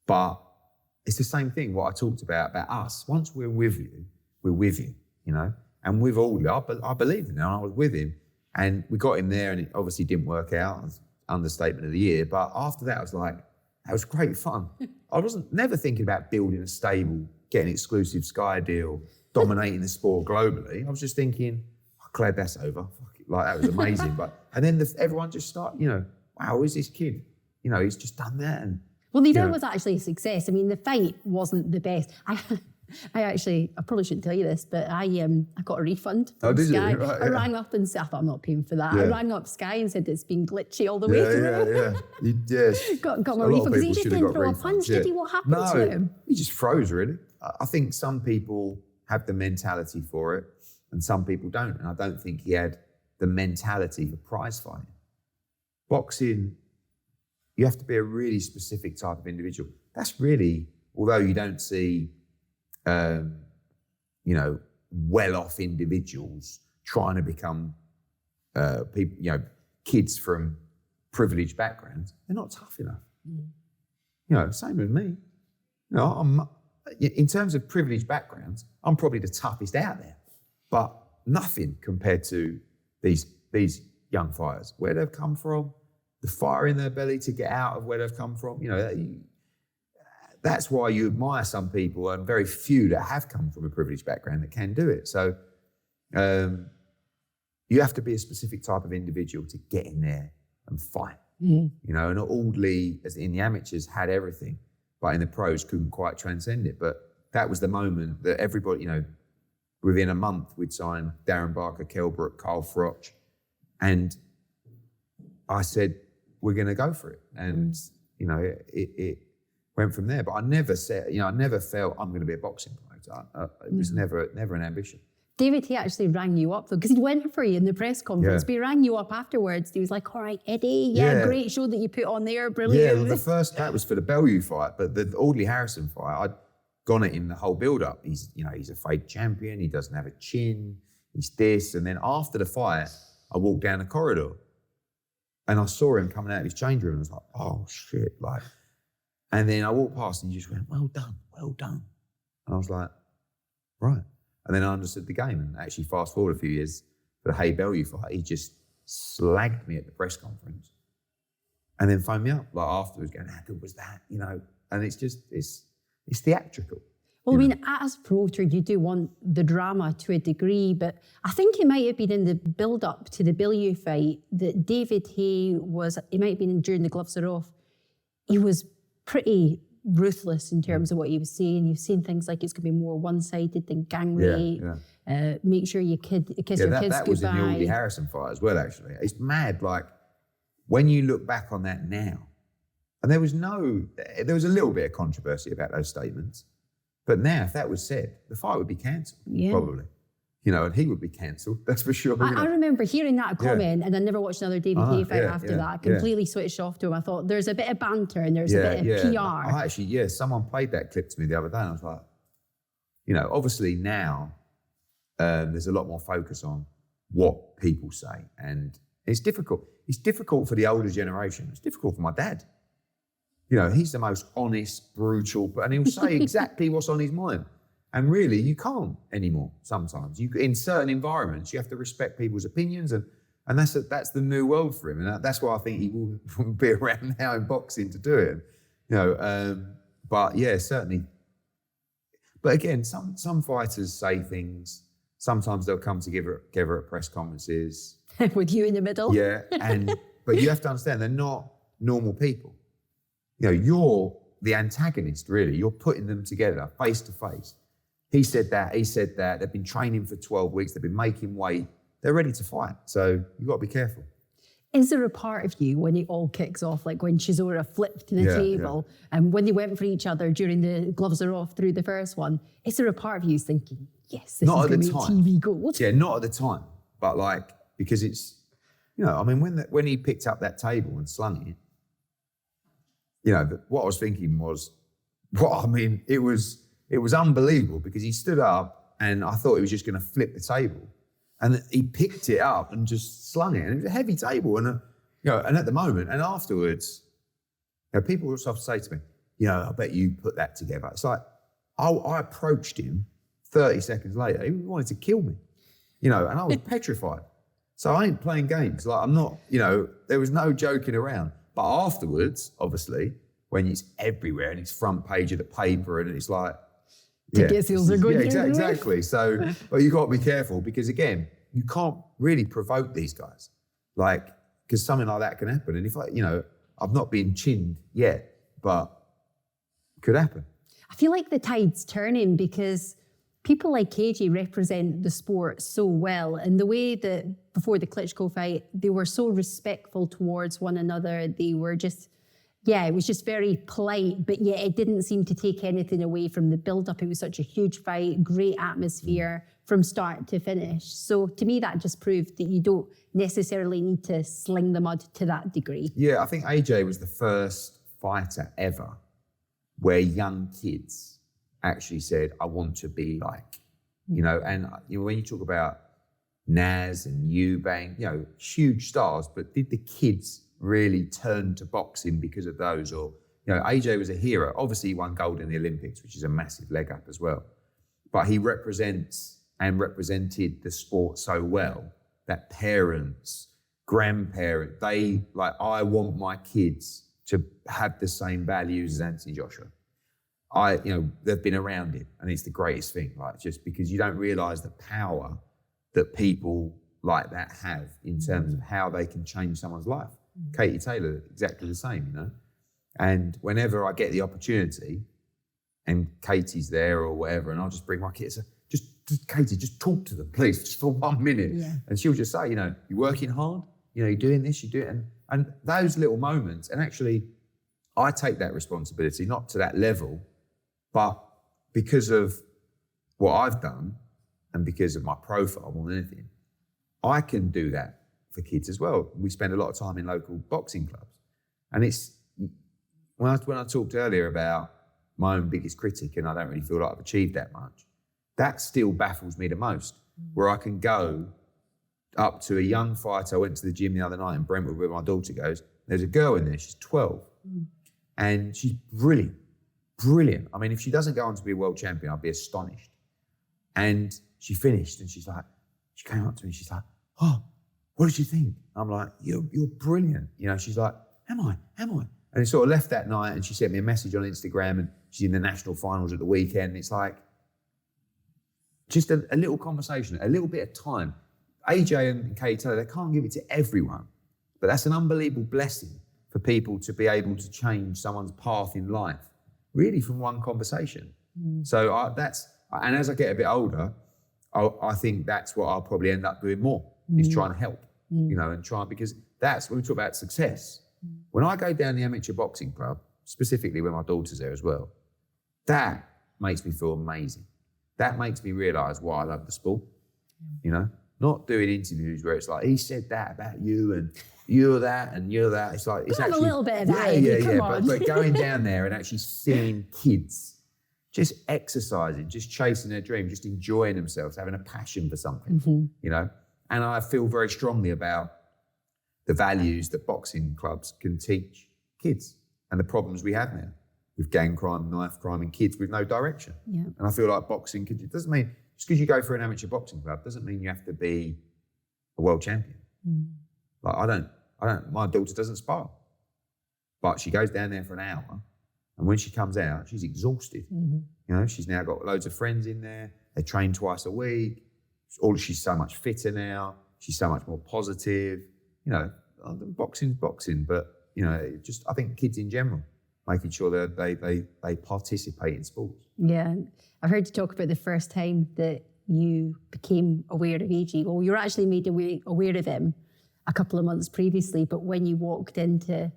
But it's the same thing, what I talked about us. Once we're with you, you know? And with Audley, I believed in him, I was with him. And we got him there, and it obviously didn't work out. It was understatement of the year. But after that, I was like, that was great fun. I wasn't never thinking about building a stable, getting an exclusive Sky deal, dominating the sport globally. I was just thinking, oh, glad that's over. Fuck it. Like, that was amazing. And then everyone just started, you know, wow, who's this kid? You know, he's just done that. And well, the event was actually a success. I mean, the fight wasn't the best. I probably shouldn't tell you this, but I got a refund from Sky. Right, I rang up and said, I thought, I'm not paying for that. Yeah. I rang up Sky and said it's been glitchy all the way through. Yes. got my refund because he just didn't throw a punch, did he? What happened to him? He just froze, really. I think some people have the mentality for it and some people don't. And I don't think he had the mentality for prize fighting. Boxing, you have to be a really specific type of individual. That's really, although you don't see, you know, well-off individuals trying to become people, you know, kids from privileged backgrounds, they're not tough enough. You know, same with me. You know, in terms of privileged backgrounds, I'm probably the toughest out there, but nothing compared to these young fighters, where they've come from, the fire in their belly to get out of where they've come from. You know, that's why you admire some people, and very few that have come from a privileged background that can do it. So you have to be a specific type of individual to get in there and fight. You know, and Audley, as in the amateurs, had everything, but in the pros couldn't quite transcend it. But that was the moment that everybody, you know, within a month we'd sign Darren Barker, Kell Brook, Carl Froch, and I said, we're going to go for it. And, you know, it went from there. But I never said, you know, I never felt I'm going to be a boxing promoter. It was never an ambition. David, he actually rang you up though, because he went for you in the press conference, but he rang you up afterwards. He was like, all right, Eddie, great show that you put on there, brilliant. Yeah, well, the first, that was for the Bellew fight, but the Audley Harrison fight, I'd gone at him the whole build-up. He's a fake champion, he doesn't have a chin, he's this. And then after the fight, I walked down the corridor and I saw him coming out of his change room and I was like, oh shit, like. And then I walked past and he just went, well done. And I was like, right. And then I understood the game, and actually fast forward a few years for the Hay Bellew fight, he just slagged me at the press conference and then phoned me up like afterwards going, how good was that? You know, and it's just, it's theatrical. Well, I mean, as a promoter, you do want the drama to a degree, but I think it might have been in the build-up to the Bellew fight that David Hay he might have been during the gloves are off, he was pretty ruthless in terms of what he was saying. You've seen things like it's going to be more one-sided than gang rape. Make sure you kiss your kids goodbye. That was in the Audley Harrison fight as well, actually. It's mad, like, when you look back on that now, and there was a little bit of controversy about those statements, but now if that was said, the fight would be cancelled, probably. You know, and he would be cancelled, that's for sure. I remember hearing that comment and I never watched another David Hay fight after that. I completely switched off to him. I thought there's a bit of banter and there's a bit of PR. I actually, someone played that clip to me the other day and I was like, you know, obviously now there's a lot more focus on what people say, and it's difficult. It's difficult for the older generation. It's difficult for my dad. You know, he's the most honest, brutal, and he'll say exactly what's on his mind. And really, you can't anymore sometimes. In certain environments, you have to respect people's opinions, and that's the new world for him. And that's why I think he will be around now in boxing to do it. You know, but yeah, certainly. But again, some fighters say things, Sometimes they'll come together at press conferences. With you in the middle. Yeah, but you have to understand they're not normal people. You know, you're the antagonist, really. You're putting them together face to face. He said that, he said that. They've been training for 12 weeks. They've been making weight. They're ready to fight. So you've got to be careful. Is there a part of you when it all kicks off, like when Chisora flipped the table and when they went for each other during the gloves are off through the first one, is there a part of you thinking, yes, this is going to be TV gold? Yeah, not at the time. But like, because it's, you know, I mean, when he picked up that table and slung it, you know, what I was thinking was, it was unbelievable because he stood up and I thought he was just going to flip the table. And he picked it up and just slung it. And it was a heavy table. And, and at the moment, and afterwards, people will sort of say to me, I bet you put that together. It's like, I approached him 30 seconds later. He wanted to kill me, and I was petrified. So I ain't playing games. Like, I'm not, there was no joking around. But afterwards, obviously, when it's everywhere and it's front page of the paper and it's like, ticket sales are good. Yeah, exactly. So, but you got to be careful because again, you can't really provoke these guys, like, because something like that can happen. And if I've not been chinned yet, but it could happen. I feel like the tide's turning because people like KJ represent the sport so well. And the way that before the Klitschko fight, they were so respectful towards one another. They were just, it was just very polite, but yet it didn't seem to take anything away from the build-up. It was such a huge fight, great atmosphere from start to finish. So to me, that just proved that you don't necessarily need to sling the mud to that degree. Yeah, I think AJ was the first fighter ever where young kids actually said, I want to be like, and when you talk about Naz and Eubank, huge stars, but did the kids really turn to boxing because of those? Or, AJ was a hero. Obviously, he won gold in the Olympics, which is a massive leg up as well. But he represents and represented the sport so well that parents, grandparents, I want my kids to have the same values as Anthony Joshua. They've been around it, and it's the greatest thing, just because you don't realise the power that people like that have in terms of how they can change someone's life. Katie Taylor, exactly the same, And whenever I get the opportunity and Katie's there or whatever, and I'll just bring my kids, Katie, just talk to them, please, just for 1 minute. Yeah. And she'll just say, you're working hard, you're doing this, you do it. And those little moments, and actually I take that responsibility, not to that level, but because of what I've done and because of my profile more than anything, I can do that for kids as well. We spend a lot of time in local boxing clubs. And it's, when I talked earlier about my own biggest critic and I don't really feel like I've achieved that much, that still baffles me the most, where I can go up to a young fighter. I went to the gym the other night in Brentwood where my daughter goes. There's a girl in there, she's 12, and she's brilliant. Brilliant. I mean, if she doesn't go on to be a world champion, I'd be astonished. And she finished and she came up to me, she's like, oh, what did you think? I'm like, you're brilliant. She's like, am I? And it sort of left that night and she sent me a message on Instagram and she's in the national finals at the weekend. It's like, just a little conversation, a little bit of time. AJ and Katie Taylor, they can't give it to everyone, but that's an unbelievable blessing for people to be able to change someone's path in life, really from one conversation. So and as I get a bit older, I think that's what I'll probably end up doing more, is trying to help, and because that's when we talk about success. When I go down the amateur boxing club, specifically when my daughter's there as well, that makes me feel amazing. That makes me realise why I love the sport, not doing interviews where it's like, he said that about you and you're that and you're that. It's like, it's actually a little bit of that. Come on. But going down there and actually seeing kids just exercising, just chasing their dream, just enjoying themselves, having a passion for something, And I feel very strongly about the values that boxing clubs can teach kids and the problems we have now with gang crime, knife crime, and kids with no direction. Yeah. And I feel like boxing it doesn't mean, just because you go for an amateur boxing club, doesn't mean you have to be a world champion. Like my daughter doesn't spar, but she goes down there for an hour, and when she comes out, she's exhausted. She's now got loads of friends in there. They train twice a week. She's so much fitter now. She's so much more positive. You know, boxing's boxing, but you know, just I think kids in general, making sure that they participate in sports. Yeah, I've heard you talk about the first time that you became aware of AG. Well, you were actually made aware of him a couple of months previously, but when you walked into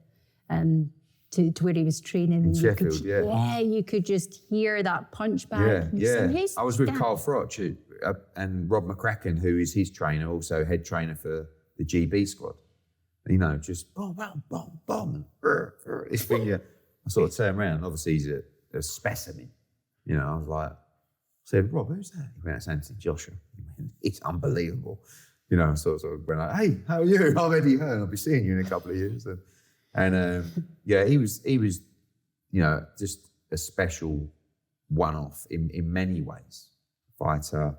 to where he was training, In Sheffield, you could just hear that punch back. Yeah. I was with Carl Froch and Rob McCracken, who is his trainer, also head trainer for the GB squad. You know, just boom, boom, boom, boom, and his finger. I sort of turned around. Obviously, he's a specimen. You know, I was like, I said, Rob, who's that? He went, it's Anthony Joshua. He went, it's unbelievable. You know, sort of went like, hey, how are you? I'm Eddie Hearn. I'll be seeing you in a couple of years. And he was, you know, just a special one-off in many ways. Fighter,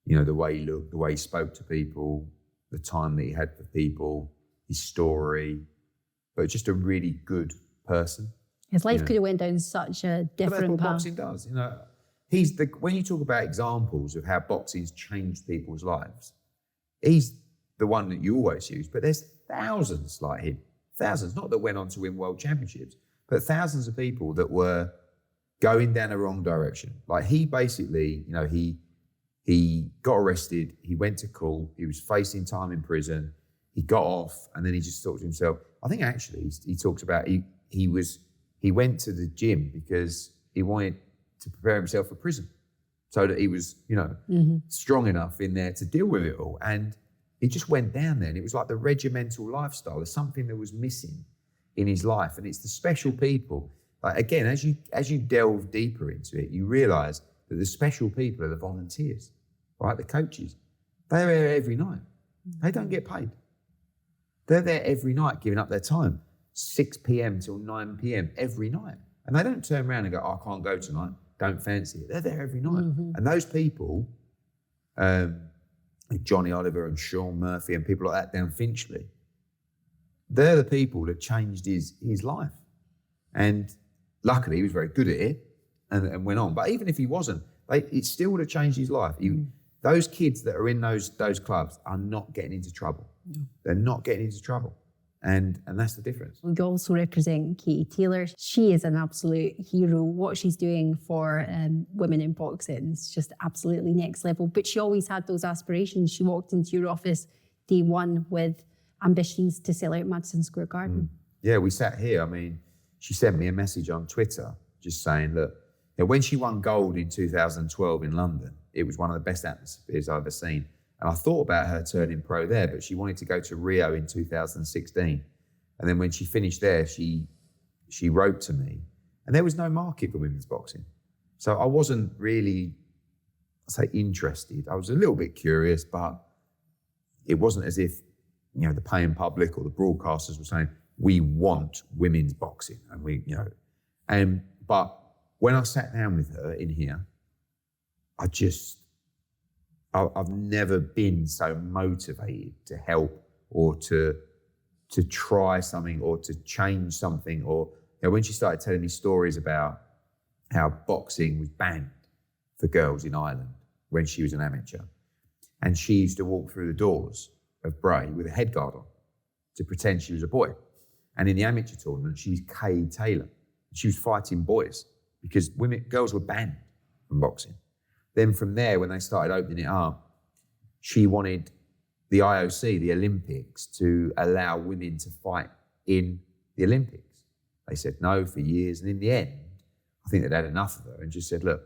you know, the way he looked, the way he spoke to people, the time that he had for people, his story, but just a really good person. His life could have went down such a different path. Boxing does, you know. When you talk about examples of how boxing's changed people's lives, he's the one that you always use, but there's thousands like him. Thousands, not that went on to win world championships, but thousands of people that were going down the wrong direction. Like he basically, you know, he got arrested, he went to court, he was facing time in prison, he got off, and then he just thought to himself, I think actually he talks about he went to the gym because he wanted to prepare himself for prison so that he was, you know, strong enough in there to deal with it all. And he just went down there, and it was like the regimental lifestyle. There's something that was missing in his life, and it's the special people. Like again, as you delve deeper into it, you realise that the special people are the volunteers, right? The coaches. They're there every night. They don't get paid. They're there every night, giving up their time, 6 p.m. till 9 p.m. every night, and they don't turn around and go, "Oh, I can't go tonight. Don't fancy it." They're there every night, and those people. Johnny Oliver and Sean Murphy and people like that down Finchley, they're the people that changed his life. And luckily he was very good at it and went on. But even if he wasn't, it still would have changed his life. Those kids that are in those clubs are not getting into trouble. No. They're not getting into trouble. And that's the difference. We also represent Katie Taylor. She is an absolute hero. What she's doing for women in boxing is just absolutely next level. But she always had those aspirations. She walked into your office day one with ambitions to sell out Madison Square Garden. Yeah, we sat here. I mean, she sent me a message on Twitter just saying, look, when she won gold in 2012 in London, it was one of the best atmospheres I've ever seen. And I thought about her turning pro there, but she wanted to go to Rio in 2016. And then when she finished there, she wrote to me. And there was no market for women's boxing. So I wasn't really, interested. I was a little bit curious, but it wasn't as if, you know, the paying public or the broadcasters were saying, we want women's boxing. And but when I sat down with her in here, I've never been so motivated to help or to try something or to change something. Or when she started telling me stories about how boxing was banned for girls in Ireland when she was an amateur, and she used to walk through the doors of Bray with a head guard on to pretend she was a boy. And in the amateur tournament, she was Katie Taylor. She was fighting boys because girls were banned from boxing. Then from there, when they started opening it up, she wanted the IOC, the Olympics, to allow women to fight in the Olympics. They said no for years. And in the end, I think they'd had enough of her and just said, look,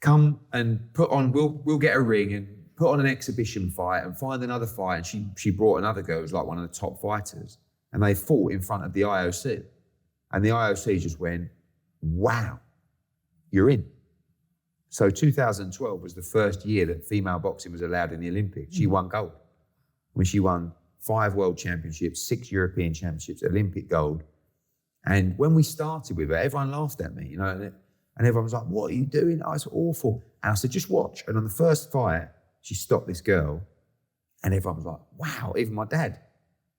come and put on, we'll get a ring and put on an exhibition fight and find another fight. And she brought another girl who's like one of the top fighters. And they fought in front of the IOC. And the IOC just went, wow, you're in. So 2012 was the first year that female boxing was allowed in the Olympics. She won gold. When she won 5 world championships, 6 European championships, Olympic gold. And when we started with her, everyone laughed at me, and everyone was like, what are you doing? Oh, it's awful. And I said, just watch. And on the first fight, she stopped this girl and everyone was like, wow, even my dad.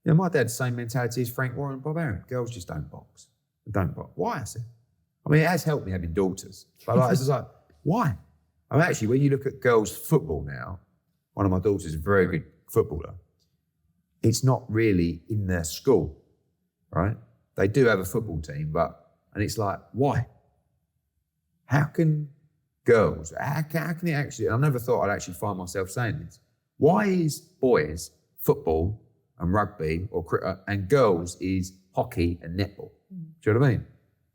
My dad's the same mentality as Frank Warren and Bob Arum. Girls just don't box. Don't box. Why? I said. I mean, it has helped me having daughters. But it's just like, why? I mean, actually, when you look at girls' football now, one of my daughters is a very good footballer. It's not really in their school, right? They do have a football team, and it's like, why? How can girls, how can it actually, I never thought I'd actually find myself saying this. Why is boys football and rugby or cricket and girls is hockey and netball? Do you know what I mean?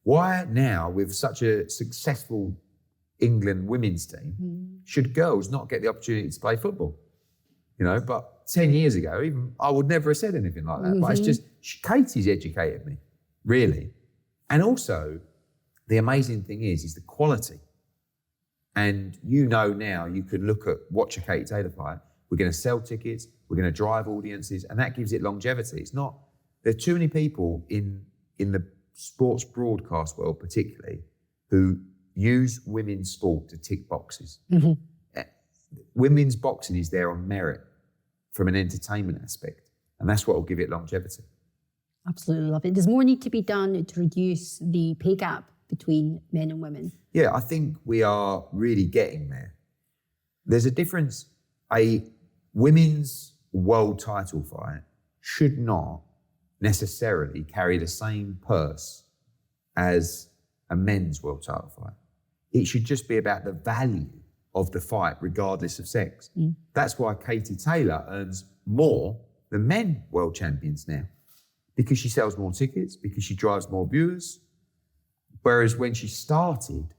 Why now, with such a successful England women's team, should girls not get the opportunity to play football? You know, but 10 years ago, even I would never have said anything like that. But it's just, Katie's educated me, really. And also, the amazing thing is the quality. And you know now, you can watch a Katie Taylor fight. We're going to sell tickets. We're going to drive audiences, and that gives it longevity. It's not. There are too many people in the sports broadcast world, particularly, who use women's sport to tick boxes. Women's boxing is there on merit from an entertainment aspect, and that's what will give it longevity. Absolutely love it. Does more need to be done to reduce the pay gap between men and women? Yeah, I think we are really getting there. There's a difference. A women's world title fight should not necessarily carry the same purse as a men's world title fight. It should just be about the value of the fight, regardless of sex. That's why Katie Taylor earns more than men world champions now, because she sells more tickets, because she drives more viewers. Whereas when she started,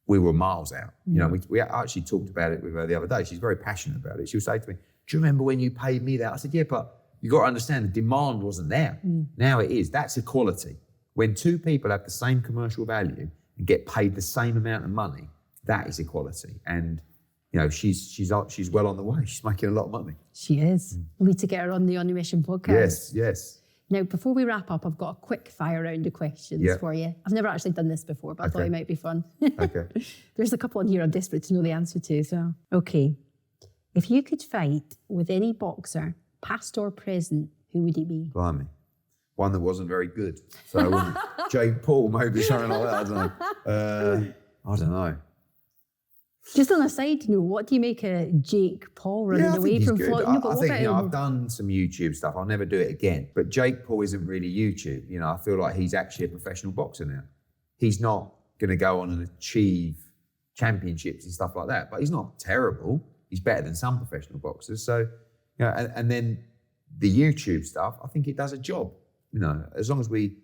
we were miles out. You know, we actually talked about it with her the other day. She's very passionate about it. She would say to me, do you remember when you paid me that? I said, yeah, but you got to understand the demand wasn't there. Now it is. That's equality. When two people have the same commercial value and get paid the same amount of money, that is equality. And, you know, she's well on the way. She's making a lot of money. She is. We need to get her on the On a Mission podcast. Yes. Now, before we wrap up, I've got a quick fire round of questions for you. I've never actually done this before, but I thought it might be fun. Okay. There's a couple on here I'm desperate to know the answer to. So, okay. If you could fight with any boxer, past or present, who would it be? Blimey. One that wasn't very good. So I wouldn't. Jake Paul, maybe something like that. I don't know. Just on a side note, what do you make of Jake Paul running away from Floyd? I think I've done some YouTube stuff. I'll never do it again. But Jake Paul isn't really YouTube. You know, I feel like he's actually a professional boxer now. He's not going to go on and achieve championships and stuff like that. But he's not terrible. He's better than some professional boxers. So, you know, and then the YouTube stuff, I think it does a job. You know, as long as we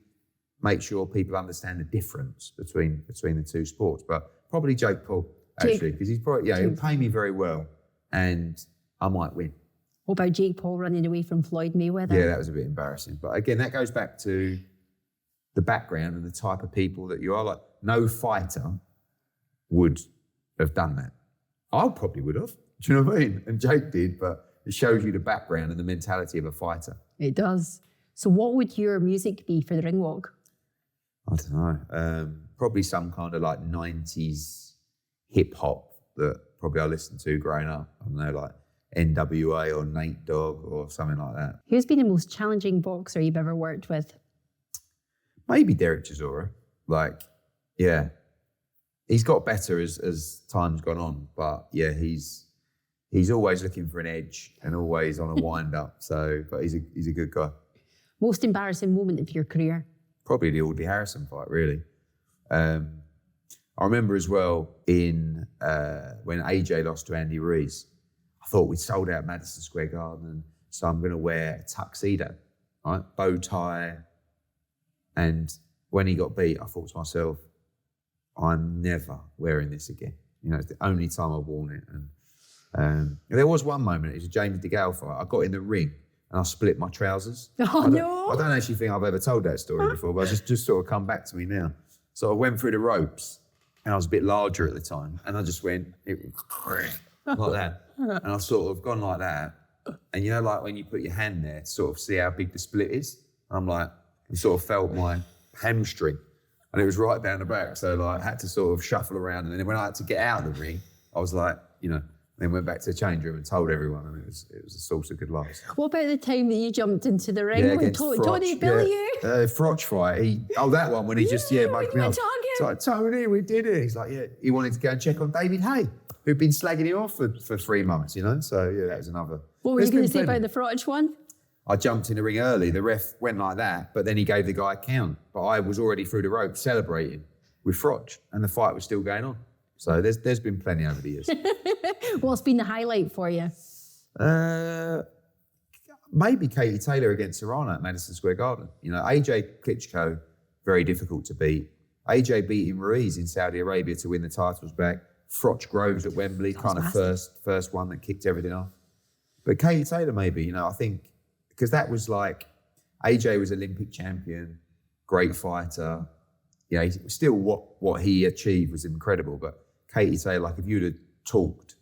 make sure people understand the difference between the two sports. But probably Jake Paul. Actually, because he's probably, he'll pay me very well and I might win. What about Jake Paul running away from Floyd Mayweather? Yeah, that was a bit embarrassing. But again, that goes back to the background and the type of people that you are. Like, no fighter would have done that. I probably would have. Do you know what I mean? And Jake did, but it shows you the background and the mentality of a fighter. It does. So what would your music be for the ring walk? I don't know. Probably some kind of like 90s hip hop that probably I listened to growing up. I don't know, like NWA or Nate Dogg or something like that. Who's been the most challenging boxer you've ever worked with? Maybe Derek Chisora. Like, yeah. He's got better as time's gone on, but yeah, he's always looking for an edge and always on a wind up. So, but he's a good guy. Most embarrassing moment of your career? Probably the Audley Harrison fight, really. I remember as well when AJ lost to Andy Ruiz, I thought we'd sold out Madison Square Garden, so I'm going to wear a tuxedo, right? Bow tie. And when he got beat, I thought to myself, I'm never wearing this again. You know, it's the only time I've worn it. And there was one moment, it was a James DeGale fight. I got in the ring and I split my trousers. Oh, no. I don't actually think I've ever told that story before, but it's just sort of come back to me now. So I went through the ropes. And I was a bit larger at the time. And I just went, like that. And I've sort of gone like that. And you know, like when you put your hand there to sort of see how big the split is? And I'm like, I sort of felt my hamstring. And it was right down the back. So like I had to sort of shuffle around. And then when I had to get out of the ring, I was like, you know, then went back to the change room and told everyone. And it was a source of good laughs. What about the time that you jumped into the ring? Against Tony Bellew? Frotch fight. That one when he just, mugged me off. It's like, Tony, we did it. He's like, yeah. He wanted to go and check on David Hay. who'd been slagging him off for 3 months, you know? So, yeah, that was another. What were you going to say about the Frotch one? I jumped in the ring early. The ref went like that, but then he gave the guy a count. But I was already through the rope celebrating with Frotch, and the fight was still going on. So there's been plenty over the years. What's been the highlight for you? Maybe Katie Taylor against Serrano at Madison Square Garden. You know, AJ Klitschko, very difficult to beat. AJ beating Ruiz in Saudi Arabia to win the titles back. Frotch Groves at Wembley, kind of first one that kicked everything off. But Katie Taylor maybe, you know, I think, because that was like, AJ was Olympic champion, great fighter. You know, still what he achieved was incredible. But Katie Taylor, like if you'd have talked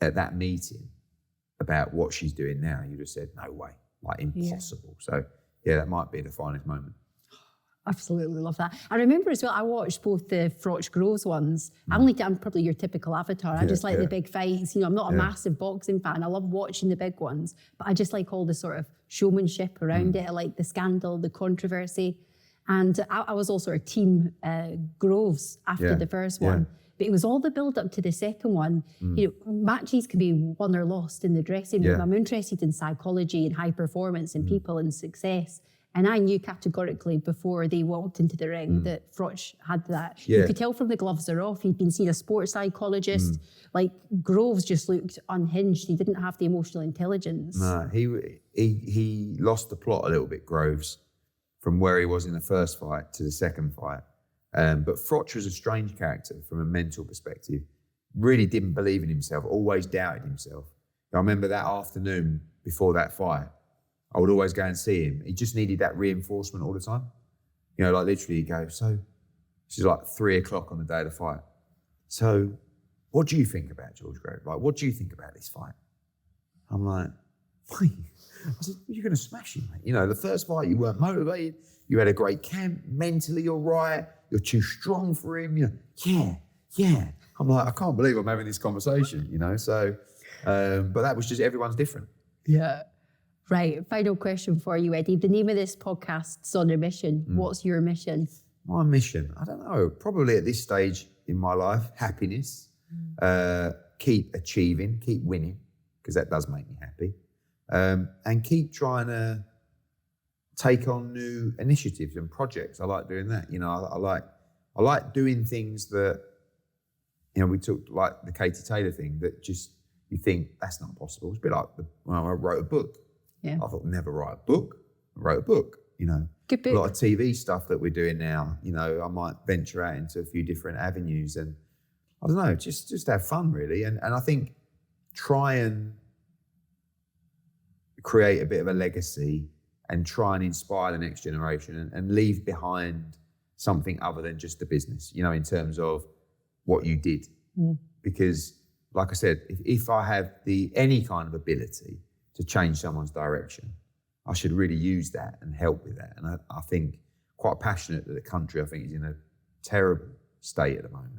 at that meeting about what she's doing now, you'd have said, no way, like impossible. Yeah. So yeah, that might be the finest moment. Absolutely love that. I remember as well, I watched both the Frotch Groves ones. I'm probably your typical avatar. I just like the big fights. You know, I'm not a massive boxing fan. I love watching the big ones, but I just like all the sort of showmanship around it. I like the scandal, the controversy. And I was also a team Groves after the first one. But it was all the build up to the second one. You know, matches can be won or lost in the dressing room. I'm interested in psychology and high performance and people and success. And I knew categorically before they walked into the ring that Frotch had that. You could tell from the gloves are off. He'd been seeing a sports psychologist. Like Groves just looked unhinged. He didn't have the emotional intelligence. No, he lost the plot a little bit, Groves, from where he was in the first fight to the second fight. But Frotch was a strange character from a mental perspective. Really didn't believe in himself, always doubted himself. I remember that afternoon before that fight, I would always go and see him. He just needed that reinforcement all the time. You know, like literally he'd go, so this is like 3:00 on the day of the fight. So what do you think about George Grove? Like, what do you think about this fight? I'm like, I said, you're going to smash him, mate. You know, the first fight you weren't motivated. You had a great camp. Mentally, you're right. You're too strong for him. You know, yeah. I'm like, I can't believe I'm having this conversation, you know? So, but that was just, everyone's different. Yeah. Right, final question for you, Eddie. The name of this podcast's On a Mission. What's your mission? My mission? I don't know. Probably at this stage in my life, happiness. Keep achieving, keep winning, because that does make me happy. And keep trying to take on new initiatives and projects. I like doing that. You know, I like doing things that, you know, we took like the Katie Taylor thing that just, you think that's not possible. It's a bit like when I wrote a book. Yeah. I thought, never write a book. I wrote a book, you know. Good book. A lot of TV stuff that we're doing now, you know, I might venture out into a few different avenues and I don't know, just have fun really. And I think try and create a bit of a legacy and try and inspire the next generation and leave behind something other than just the business, you know, in terms of what you did. Because like I said, if I have any kind of ability to change someone's direction, I should really use that and help with that. And I think quite passionate that the country, I think, is in a terrible state at the moment.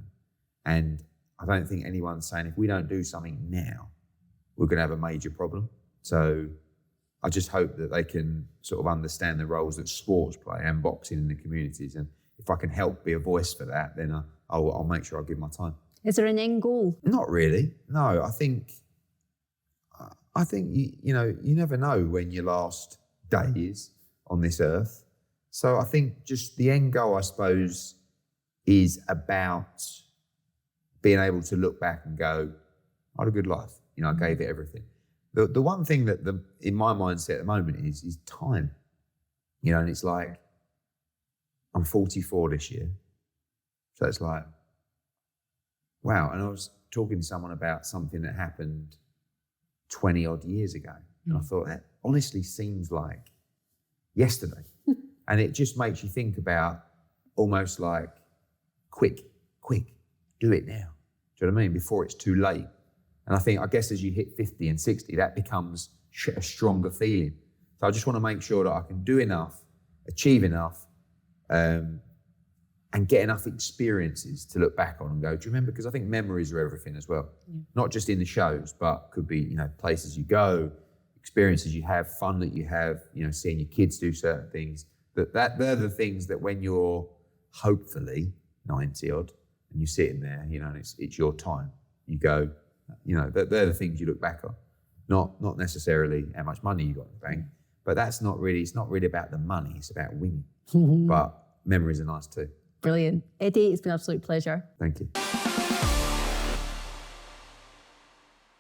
And I don't think anyone's saying if we don't do something now, we're going to have a major problem. So I just hope that they can sort of understand the roles that sports play and boxing in the communities. And if I can help be a voice for that, then I'll make sure I give my time. Is there an end goal? Not really. No, I think you know, you never know when your last day is on this earth. So I think just the end goal, I suppose, is about being able to look back and go, I had a good life. You know, I gave it everything. The one thing that in my mindset at the moment is time. You know, and it's like, I'm 44 this year. So it's like, wow. And I was talking to someone about something that happened 20 odd years ago. And I thought that honestly seems like yesterday. And it just makes you think about almost like, quick, do it now. Do you know what I mean? Before it's too late. And I guess as you hit 50 and 60, that becomes a stronger feeling. So I just want to make sure that I can do enough, achieve enough, and get enough experiences to look back on and go, do you remember? Because I think memories are everything as well. Not just in the shows, but could be, you know, places you go, experiences you have, fun that you have, you know, seeing your kids do certain things. They're the things that when you're hopefully 90 odd and you're sitting there, you know, and it's your time, you go, you know, they're the things you look back on. Not necessarily how much money you got in the bank, but it's not really about the money, it's about winning. But memories are nice too. Brilliant. Eddie, it's been an absolute pleasure. Thank you.